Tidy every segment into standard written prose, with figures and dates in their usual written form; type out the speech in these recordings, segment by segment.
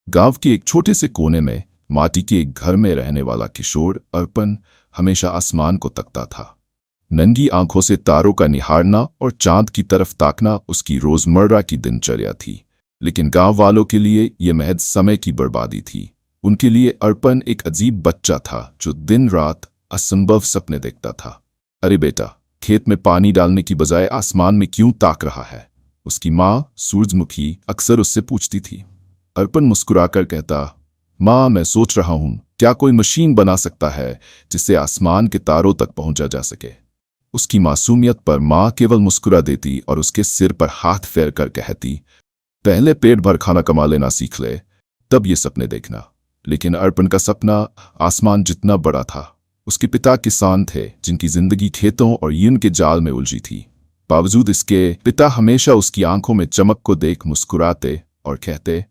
गांव के एक छोटे से कोने में माटी के एक घर में रहने वाला किशोर अर्पण हमेशा आसमान को तकता था। नंगी आंखों से तारों का निहारना और चांद की तरफ ताकना उसकी रोजमर्रा की दिनचर्या थी। लेकिन गांव वालों के लिए यह महज समय की बर्बादी थी। उनके लिए अर्पण एक अजीब बच्चा था जो दिन रात असंभव सपने देखता था। अरे बेटा, खेत में पानी डालने की बजाय आसमान में क्यों ताक रहा है? उसकी माँ सूरजमुखी अक्सर उससे पूछती थी। अर्पण मुस्कुराकर कहता, माँ, मैं सोच रहा हूं क्या कोई मशीन बना सकता है जिससे आसमान के तारों तक पहुंचा जा सके। उसकी मासूमियत पर माँ केवल मुस्कुरा देती और उसके सिर पर हाथ फेर कर कहती, पहले पेट भर खाना कमा लेना सीख ले, तब ये सपने देखना। लेकिन अर्पण का सपना आसमान जितना बड़ा था। उसके पिता किसान थे जिनकी जिंदगी खेतों और यूं के जाल में उलझी थी। बावजूद इसके पिता हमेशा उसकी आंखों में चमक को देख मुस्कुराते और कहते,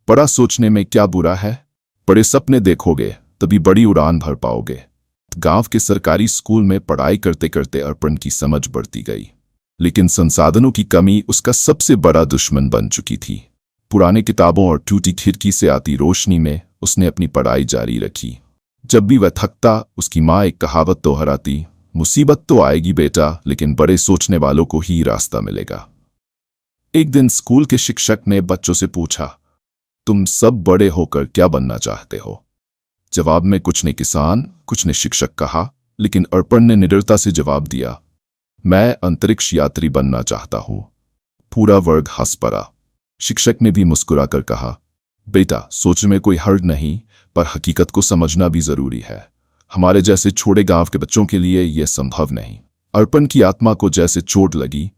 बड़ा सोचने में क्या बुरा है, बड़े सपने देखोगे तभी बड़ी उड़ान भर पाओगे। गांव के सरकारी स्कूल में पढ़ाई करते करते अर्पण की समझ बढ़ती गई, लेकिन संसाधनों की कमी उसका सबसे बड़ा दुश्मन बन चुकी थी। पुराने किताबों और टूटी खिड़की से आती रोशनी में उसने अपनी पढ़ाई जारी रखी। जब भी वह थकता, उसकी माँ एक कहावत दोहराती, मुसीबत तो आएगी बेटा, लेकिन बड़े सोचने वालों को ही रास्ता मिलेगा। एक दिन स्कूल के शिक्षक ने बच्चों से पूछा, तुम सब बड़े होकर क्या बनना चाहते हो? जवाब में कुछ ने किसान, कुछ ने शिक्षक कहा, लेकिन अर्पण ने निडरता से जवाब दिया, मैं अंतरिक्ष यात्री बनना चाहता हूं। पूरा वर्ग हंस पड़ा। शिक्षक ने भी मुस्कुराकर कहा, बेटा, सोचने में कोई हर्ज नहीं, पर हकीकत को समझना भी जरूरी है। हमारे जैसे छोटे गांव के बच्चों के लिए यह संभव नहीं। अर्पण की आत्मा को जैसे चोट लगी,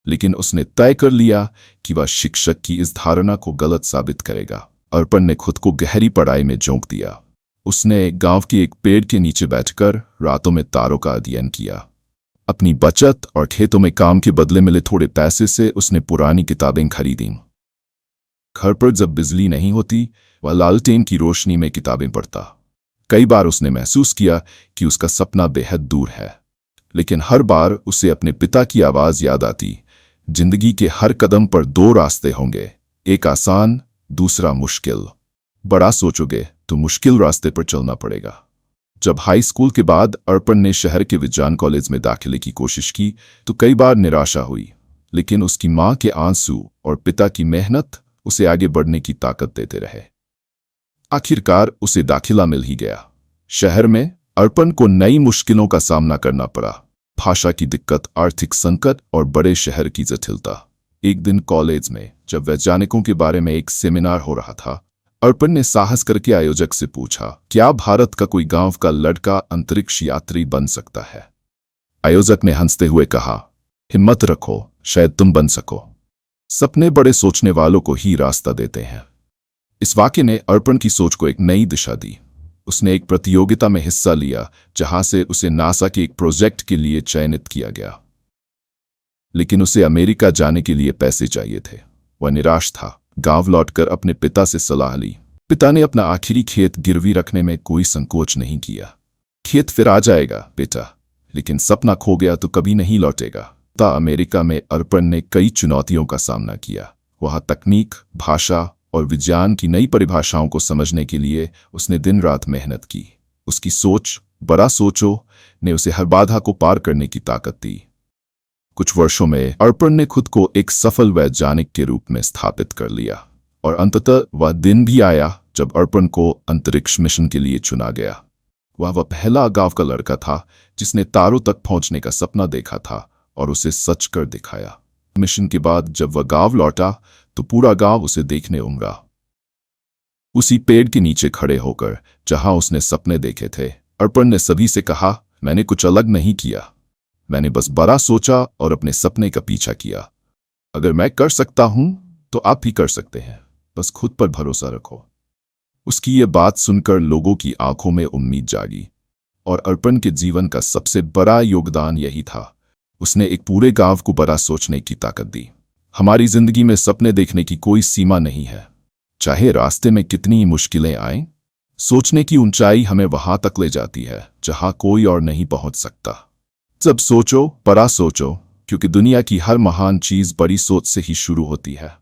लेकिन उसने तय कर लिया कि वह शिक्षक की इस धारणा को गलत साबित करेगा। अर्पण ने खुद को गहरी पढ़ाई में झोंक दिया। उसने गांव के एक पेड़ के नीचे बैठकर रातों में तारों का अध्ययन किया। अपनी बचत और खेतों में काम के बदले मिले थोड़े पैसे से उसने पुरानी किताबें खरीदीं। घर पर जब बिजली नहीं होती, वह लालटेन की रोशनी में किताबें पढ़ता। कई बार उसने महसूस किया कि उसका सपना बेहद दूर है, लेकिन हर बार उसे अपने पिता की आवाज याद आती, जिंदगी के हर कदम पर दो रास्ते होंगे, एक आसान, दूसरा मुश्किल। बड़ा सोचोगे तो मुश्किल रास्ते पर चलना पड़ेगा। जब हाई स्कूल के बाद अर्पण ने शहर के विज्ञान कॉलेज में दाखिले की कोशिश की तो कई बार निराशा हुई, लेकिन उसकी मां के आंसू और पिता की मेहनत उसे आगे बढ़ने की ताकत देते रहे। आखिरकार उसे दाखिला मिल ही गया। शहर में अर्पण को नई मुश्किलों का सामना करना पड़ा, भाषा की दिक्कत, आर्थिक संकट और बड़े शहर की जटिलता। एक दिन कॉलेज में जब वैज्ञानिकों के बारे में एक सेमिनार हो रहा था, अर्पण ने साहस करके आयोजक से पूछा, क्या भारत का कोई गांव का लड़का अंतरिक्ष यात्री बन सकता है? आयोजक ने हंसते हुए कहा, हिम्मत रखो, शायद तुम बन सको। सपने बड़े सोचने वालों को ही रास्ता देते हैं। इस वाक्य ने अर्पण की सोच को एक नई दिशा दी। उसने एक प्रतियोगिता में हिस्सा लिया जहां से उसे नासा के एक प्रोजेक्ट के लिए चयनित किया गया, लेकिन उसे अमेरिका जाने के लिए पैसे चाहिए थे। वह निराश था। गांव लौटकर अपने पिता से सलाह ली। पिता ने अपना आखिरी खेत गिरवी रखने में कोई संकोच नहीं किया। खेत फिर आ जाएगा बेटा, लेकिन सपना खो गया तो कभी नहीं लौटेगा। अमेरिका में अर्पण ने कई चुनौतियों का सामना किया। वहां तकनीक, भाषा और विज्ञान की नई परिभाषाओं को समझने के लिए उसने दिन रात मेहनत की। उसकी सोच, बड़ा सोचो, ने उसे हर बाधा को पार करने की ताकत दी। कुछ वर्षों में अर्पण ने खुद को एक सफल वैज्ञानिक के रूप में स्थापित कर लिया, और अंततः वह दिन भी आया जब अर्पण को अंतरिक्ष मिशन के लिए चुना गया। वह पहला गांव का लड़का था जिसने तारों तक पहुंचने का सपना देखा था और उसे सच कर दिखाया। मिशन के बाद जब वह गांव लौटा तो पूरा गांव उसे देखने उमड़ा। उसी पेड़ के नीचे खड़े होकर जहां उसने सपने देखे थे, अर्पण ने सभी से कहा, मैंने कुछ अलग नहीं किया, मैंने बस बड़ा सोचा और अपने सपने का पीछा किया। अगर मैं कर सकता हूं तो आप भी कर सकते हैं, बस खुद पर भरोसा रखो। उसकी ये बात सुनकर लोगों की आंखों में उम्मीद जागी, और अर्पण के जीवन का सबसे बड़ा योगदान यही था, उसने एक पूरे गांव को बड़ा सोचने की ताकत दी। हमारी जिंदगी में सपने देखने की कोई सीमा नहीं है, चाहे रास्ते में कितनी ही मुश्किलें आएं। सोचने की ऊंचाई हमें वहां तक ले जाती है जहां कोई और नहीं पहुंच सकता। जब सोचो, बड़ा सोचो, क्योंकि दुनिया की हर महान चीज बड़ी सोच से ही शुरू होती है।